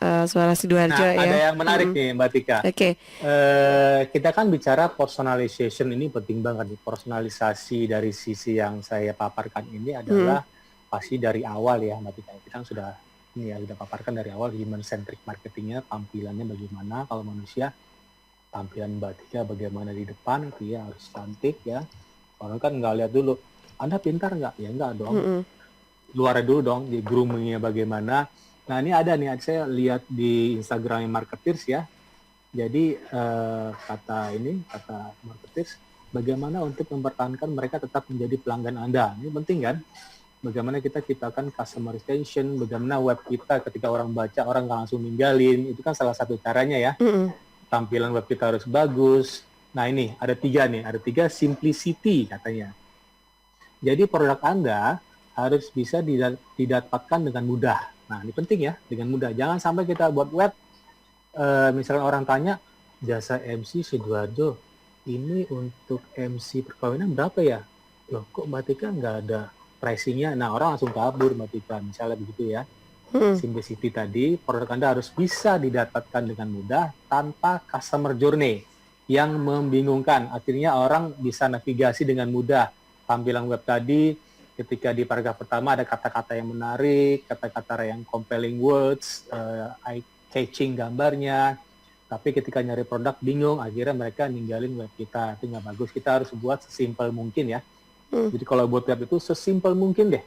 Suara Sidoarjo Nah, ada ya. yang menarik Mm-mm. nih Mbak Tika. Oke. Kita kan bicara personalization ini penting banget nih. Personalisasi dari sisi yang saya paparkan ini Mm. adalah pasti dari awal ya Mbak Tika. Kita kan sudah ini ya sudah paparkan dari awal human centric marketingnya, tampilannya bagaimana kalau manusia, tampilan Mbak Tika bagaimana di depan itu ya harus cantik ya. Orang kan nggak lihat dulu, Anda pintar nggak? Ya nggak dong. Mm-mm. Luarnya dulu dong, di groomingnya bagaimana. Nah ini ada nih, saya lihat di Instagram marketers ya. Jadi kata marketers, bagaimana untuk mempertahankan mereka tetap menjadi pelanggan Anda. Ini penting kan? Bagaimana kita ciptakan customer retention, bagaimana web kita ketika orang baca, orang nggak langsung ninggalin. Itu kan salah satu caranya ya. Mm-mm. Tampilan web kita harus bagus. Nah ini ada tiga simplicity katanya. Jadi produk Anda harus bisa didapatkan dengan mudah. Nah ini penting ya, dengan mudah. Jangan sampai kita buat web, misalnya orang tanya, jasa MC Sidoarjo, ini untuk MC perkawinan berapa ya? Loh kok Mbak Tika nggak ada pricingnya? Nah orang langsung kabur Mbak Tika, misalnya begitu ya. Mm-mm. Simplicity tadi, produk Anda harus bisa didapatkan dengan mudah tanpa customer journey yang membingungkan. Akhirnya orang bisa navigasi dengan mudah. Tampilan web tadi, ketika di paragraf pertama ada kata-kata yang menarik, kata-kata yang compelling words, eye-catching gambarnya. Tapi ketika nyari produk bingung, akhirnya mereka ninggalin web kita. Itu nggak bagus. Kita harus buat sesimpel mungkin ya. Mm. Jadi kalau buat web itu sesimpel mungkin deh.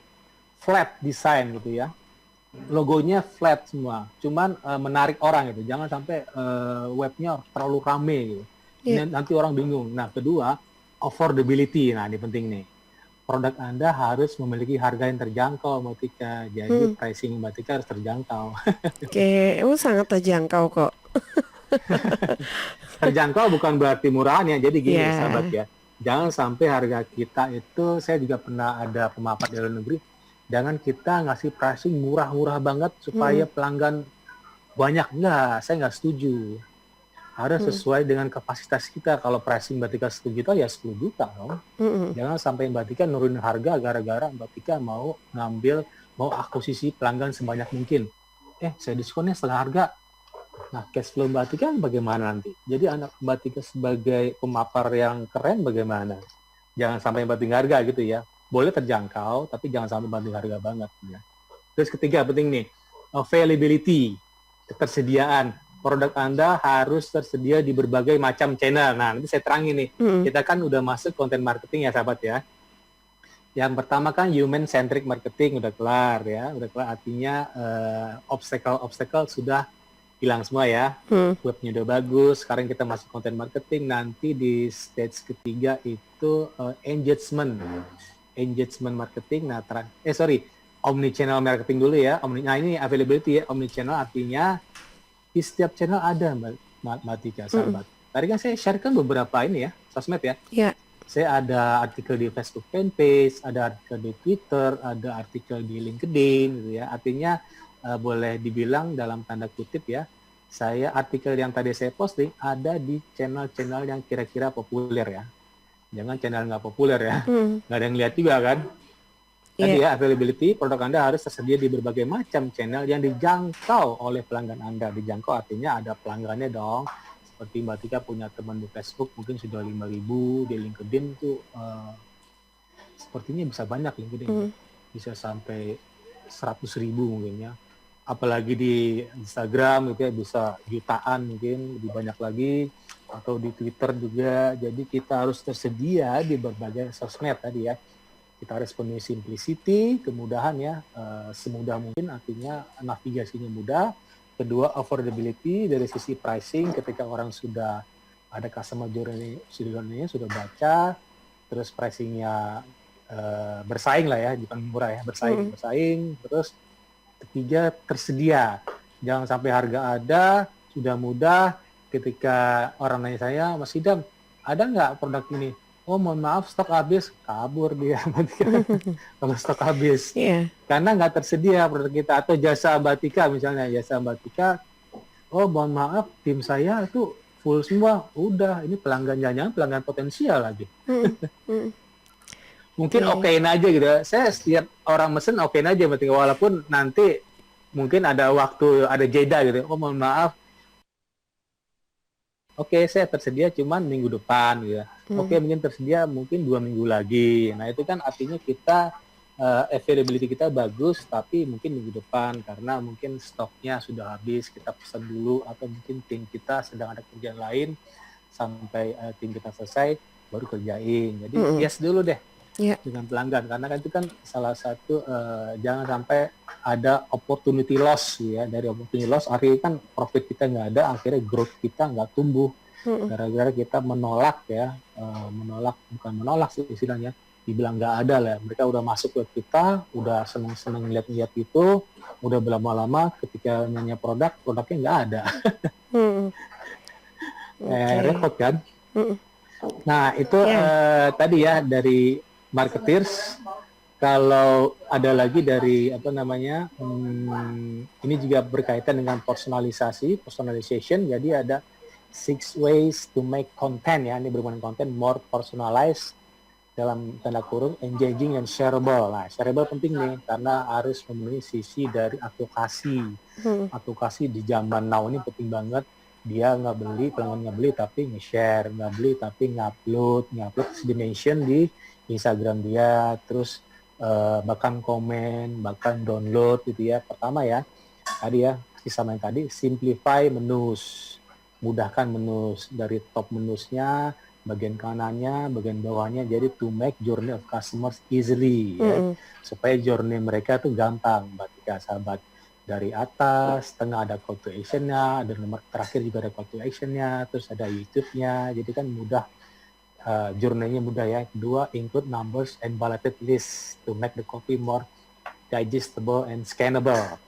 Flat design gitu ya. Logonya flat semua, cuman menarik orang gitu. Jangan sampai webnya terlalu rame gitu. Yeah. Nanti orang bingung. Nah, kedua, affordability. Nah, ini penting nih. Produk Anda harus memiliki harga yang terjangkau, Mbak Tika. Jadi pricing Mbak Tika harus terjangkau. Oke, sangat terjangkau kok. Terjangkau bukan berarti murahan ya. Jadi gini, Ya. sahabat ya. Jangan sampai harga kita itu, saya juga pernah ada pemaparan di luar negeri, jangan kita ngasih pricing murah-murah banget supaya pelanggan banyak. Enggak, saya nggak setuju. Harus sesuai dengan kapasitas kita. Kalau pricing Mbak Tika 10 juta, ya 10 juta dong. Mm-mm. Jangan sampai Mbak Tika nurunin harga gara-gara Mbak Tika mau akuisisi pelanggan sebanyak mungkin. Saya diskonnya setengah harga. Nah, cash flow Mbak Tika bagaimana nanti? Jadi anak Mbak Tika sebagai pemapar yang keren bagaimana? Jangan sampai banting harga gitu ya. Boleh terjangkau, tapi jangan sampai banting harga banget. Ya. Terus ketiga penting nih, availability, ketersediaan. Produk Anda harus tersedia di berbagai macam channel. Nah, nanti saya terangin nih. Kita kan udah masuk konten marketing ya sahabat ya. Yang pertama kan human centric marketing udah kelar ya, udah kelar artinya obstacle sudah hilang semua ya. Webnya udah bagus, sekarang kita masuk konten marketing, nanti di stage ketiga itu engagement marketing. Nah, omni channel marketing dulu ya. Nah ini availability ya, omni channel artinya di setiap channel ada Mbak Tika, sahabat. Tadi kan saya sharekan beberapa ini ya, sosmed ya. Ya. Saya ada artikel di Facebook fanpage, ada artikel di Twitter, ada artikel di LinkedIn gitu ya. Artinya boleh dibilang dalam tanda kutip ya, saya artikel yang tadi saya posting ada di channel-channel yang kira-kira populer ya. Jangan channel nggak populer ya. Nggak ada yang lihat juga kan. Tadi ya, availability, produk Anda harus tersedia di berbagai macam channel yang dijangkau oleh pelanggan Anda. Dijangkau artinya ada pelanggannya dong. Seperti Mbak Tika punya teman di Facebook mungkin sudah 5.000, di LinkedIn tuh sepertinya bisa banyak LinkedIn. Bisa sampai 100.000 mungkin ya. Apalagi di Instagram gitu ya, bisa jutaan mungkin, lebih banyak lagi. Atau di Twitter juga. Jadi kita harus tersedia di berbagai sosmed tadi ya. Kita harus penuhi simplicity, kemudahan ya, semudah mungkin artinya navigasinya mudah. Kedua, affordability dari sisi pricing ketika orang sudah ada customer journey-nya sudah baca, terus pricingnya bersaing lah ya, bukan murah ya, bersaing. Terus ketiga, tersedia. Jangan sampai harga ada, sudah mudah, ketika orang nanya saya, Mas Idam, ada nggak produk ini? Oh mohon maaf stok habis, kabur dia kalau stok habis. Karena nggak tersedia produk kita. Atau jasa Mbak Tika misalnya, jasa Mbak Tika, oh mohon maaf tim saya itu full semua, udah ini pelanggan jangan pelanggan potensial lagi. Mungkin okein aja gitu ya. Saya setiap orang mesen okein aja Mbak Tika, walaupun nanti mungkin ada waktu, ada jeda gitu. Oh mohon maaf, oke, saya tersedia cuman minggu depan gitu ya. Oke, mungkin tersedia mungkin 2 minggu lagi. Nah, itu kan artinya kita availability kita bagus, tapi mungkin minggu depan karena mungkin stoknya sudah habis, kita pesan dulu, atau mungkin tim kita sedang ada kerjaan lain sampai tim kita selesai baru kerjain. Jadi yes dulu deh dengan pelanggan, karena kan itu kan salah satu jangan sampai ada opportunity loss ya. Dari opportunity loss akhirnya kan profit kita nggak ada, akhirnya growth kita nggak tumbuh gara-gara kita menolak ya, bukan menolak sih istilahnya, dibilang nggak ada lah. Mereka udah masuk ke kita, udah seneng-seneng lihat-lihat itu, udah lama-lama ketika nanya produknya nggak ada. Repot kan? Nah itu tadi ya dari marketers. Kalau ada lagi dari ini juga berkaitan dengan personalization. Jadi ada 6 ways to make content ya, ini berhubungan konten more personalized, dalam tanda kurung engaging and shareable. Nah, shareable penting nih karena harus memenuhi sisi dari advokasi. Advokasi di zaman now ini penting banget. Dia nggak beli, pelanggan nggak beli tapi nge-share, nggak beli tapi ngupload dimension di Instagram dia, terus bahkan komen, bahkan download gitu ya. Pertama ya, tadi ya, sama yang tadi, simplify menus, mudahkan menus dari top menusnya, bagian kanannya, bagian bawahnya, jadi to make journey of customers easily ya, supaya journey mereka tuh gampang, Mbak Tika, sahabat. Dari atas, tengah ada call to action-nya, ada nomor terakhir juga ada call to action-nya, terus ada YouTube-nya, jadi kan mudah. Journey-nya mudah ya. Kedua, include numbers and bulleted list to make the copy more digestible and scannable.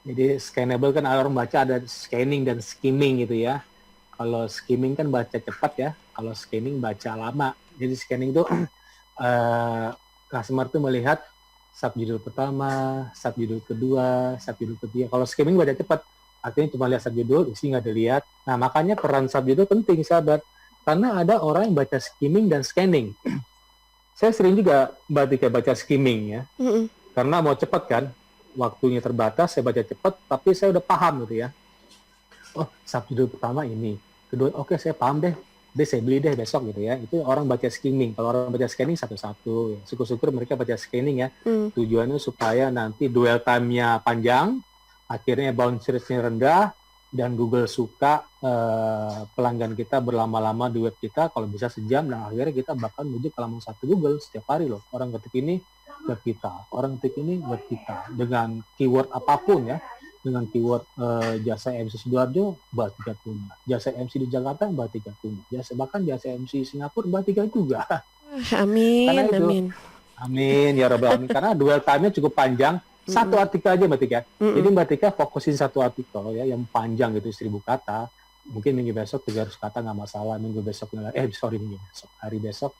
Jadi scannable kan orang baca ada scanning dan skimming gitu ya. Kalau skimming kan baca cepat ya, kalau scanning baca lama. Jadi scanning itu customer tuh melihat subjudul pertama, subjudul kedua, subjudul ketiga. Kalau skimming baca cepat, artinya cuma lihat subjudul, isi nggak dilihat. Nah makanya peran subjudul penting sahabat. Karena ada orang yang baca skimming dan scanning. Saya sering juga Mbak Tika baca skimming ya. Karena mau cepat kan, waktunya terbatas, saya baca cepat, tapi saya udah paham gitu ya. Oh, subjudul pertama ini. Kedua, oke saya paham deh. Saya beli deh besok gitu ya. Itu orang baca skimming. Kalau orang baca scanning satu-satu. Ya. Syukur-syukur mereka baca scanning ya. Tujuannya supaya nanti dwell time-nya panjang, akhirnya bounce rate-nya rendah, dan Google suka pelanggan kita berlama-lama di web kita, kalau bisa sejam, dan akhirnya kita bakal menuju ke halaman satu Google setiap hari loh. Orang ketik ini web kita, orang ketik ini web kita, dengan keyword apapun ya, dengan keyword jasa MC Sidoarjo, Mbak Tika punya, jasa MC di Jakarta, Mbak Tika punya, bahkan jasa MC Singapura, Mbak Tika juga. Amin, Karena itu, amin. amin ya Rabbal Alamin, karena dwell time-nya cukup panjang. Satu artikel aja Mbak Tika. Jadi Mbak Tika fokusin satu artikel ya yang panjang gitu 1000 kata. Mungkin minggu besok 300 kata nggak masalah. Minggu besok hari besok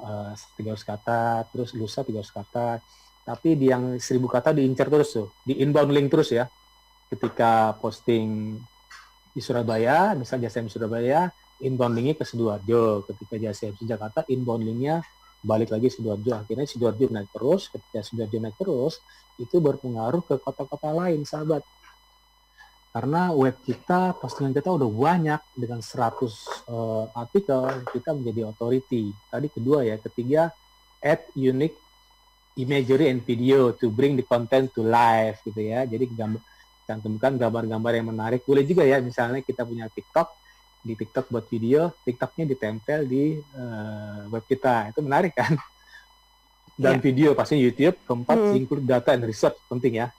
300 kata, terus lusa 300 kata. Tapi di yang 1000 kata diincar terus tuh, di inbound link terus ya. Ketika posting di Surabaya, misalnya JSM Surabaya, inbound linknya ke Sidoarjo. Ketika JSM Jakarta, inbound linknya balik lagi Sidoarjo. Akhirnya Sidoarjo naik terus. Ketika Sidoarjo naik terus, itu berpengaruh ke kota-kota lain, sahabat. Karena web kita, postingan kita udah banyak, dengan 100 artikel, kita menjadi authority. Tadi kedua ya. Ketiga, add unique imagery and video to bring the content to life, gitu ya. Jadi cantumkan gambar-gambar yang menarik. Boleh juga ya, misalnya kita punya TikTok, di TikTok buat video, TikToknya ditempel di web kita. Itu menarik kan? Dan video pasti YouTube. Keempat, include data and research, penting ya.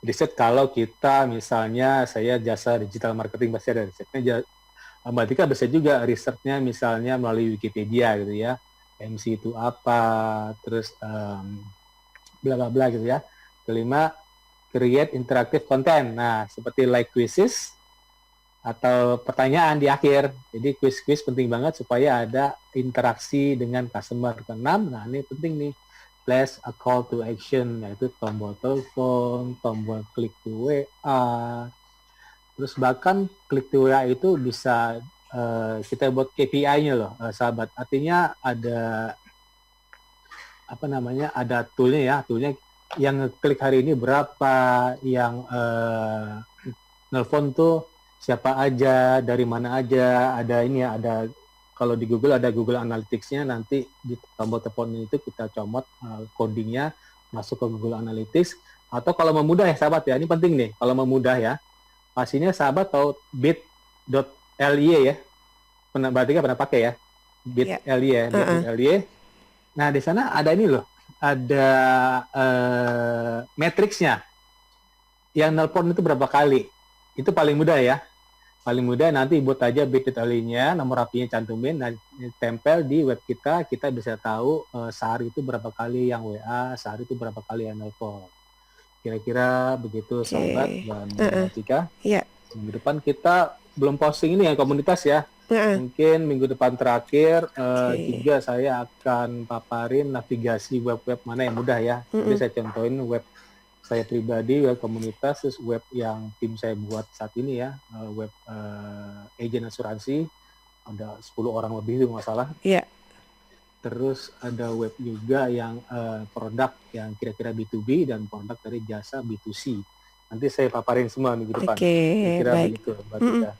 Riset kalau kita misalnya, saya jasa digital marketing, pasti ada risetnya. Mbak Tika bisa juga risetnya misalnya melalui Wikipedia gitu ya. MC itu apa, terus bla bla bla gitu ya. Kelima, create interactive content. Nah, seperti like quizzes atau pertanyaan di akhir. Jadi quiz-quiz penting banget supaya ada interaksi dengan customer. Keenam, nah ini penting nih, place a call to action, yaitu tombol telepon, tombol klik to WA. Terus bahkan klik to WA itu bisa kita buat KPI-nya loh, sahabat. Artinya ada ada toolnya yang klik hari ini berapa, yang nelfon tuh siapa aja, dari mana aja, ada kalau di Google ada Google Analytics-nya, nanti di tombol telepon itu kita comot codingnya masuk ke Google Analytics. Atau kalau mau mudah ya sahabat ya, ini penting nih, kalau mau mudah ya, pastinya sahabat tahu bit.ly ya, berarti pernah pakai ya, bit.ly ya, bit.ly. Nah di sana ada ini loh, ada matriksnya, yang nelpon itu berapa kali, itu paling mudah ya. Paling mudah nanti buat aja bit.ly-nya, nomor HP-nya cantumin, dan tempel di web kita bisa tahu sehari itu berapa kali yang WA, sehari itu berapa kali yang nelpon. Kira-kira begitu sahabat dan Tika. Minggu depan kita belum posting ini ya komunitas ya. Mungkin minggu depan terakhir juga saya akan paparin navigasi web-web mana yang mudah ya. Jadi saya contohin web saya pribadi, web komunitas, terus web yang tim saya buat saat ini ya, web agen asuransi, ada 10 orang lebih itu nggak salah. Terus ada web juga yang produk yang kira-kira B2B dan produk dari jasa B2C. Nanti saya paparin semua minggu depan. Kira-kira begitu, Mbak Tika.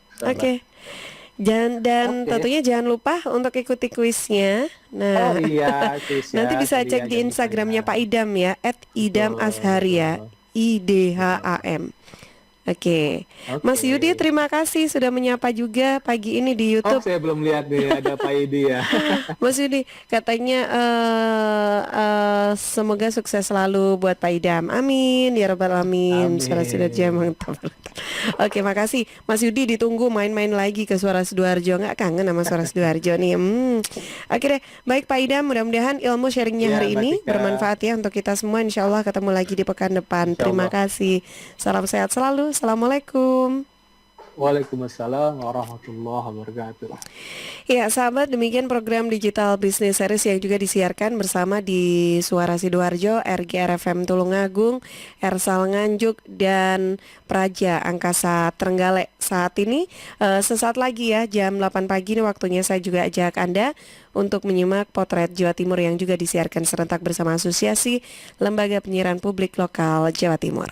Dan tentunya jangan lupa untuk ikuti kuisnya. Nah, kuisnya. Nanti bisa cek di Instagramnya Pak Idam ya, @idamazharia, IDHAM. Oke. Mas Yudi, terima kasih sudah menyapa juga pagi ini di YouTube. Saya belum lihat nih ada Pak Yudi ya. Mas Yudi katanya semoga sukses selalu buat Pak Idam. Amin ya Rabbal Alamin. Suara Sidoarjo mantap. Oke, makasih Mas Yudi, ditunggu main-main lagi ke Suara Sidoarjo. Nggak kangen sama Suara Sidoarjo nih? Akhirnya baik Pak Idam, mudah-mudahan ilmu sharingnya hari ini bermanfaat ya untuk kita semua. Insya Allah ketemu lagi di pekan depan. Terima kasih. Salam sehat selalu. Assalamualaikum. Waalaikumsalam warahmatullahi wabarakatuh. Ya sahabat, demikian program Digital Business Series yang juga disiarkan bersama di Suara Sidoarjo, RGR FM Tulungagung, Ersal Nganjuk, dan Praja Angkasa Trenggalek. Saat ini sesaat lagi ya, jam 8 pagi ini waktunya saya juga ajak Anda untuk menyimak Potret Jawa Timur yang juga disiarkan serentak bersama Asosiasi Lembaga Penyiaran Publik Lokal Jawa Timur.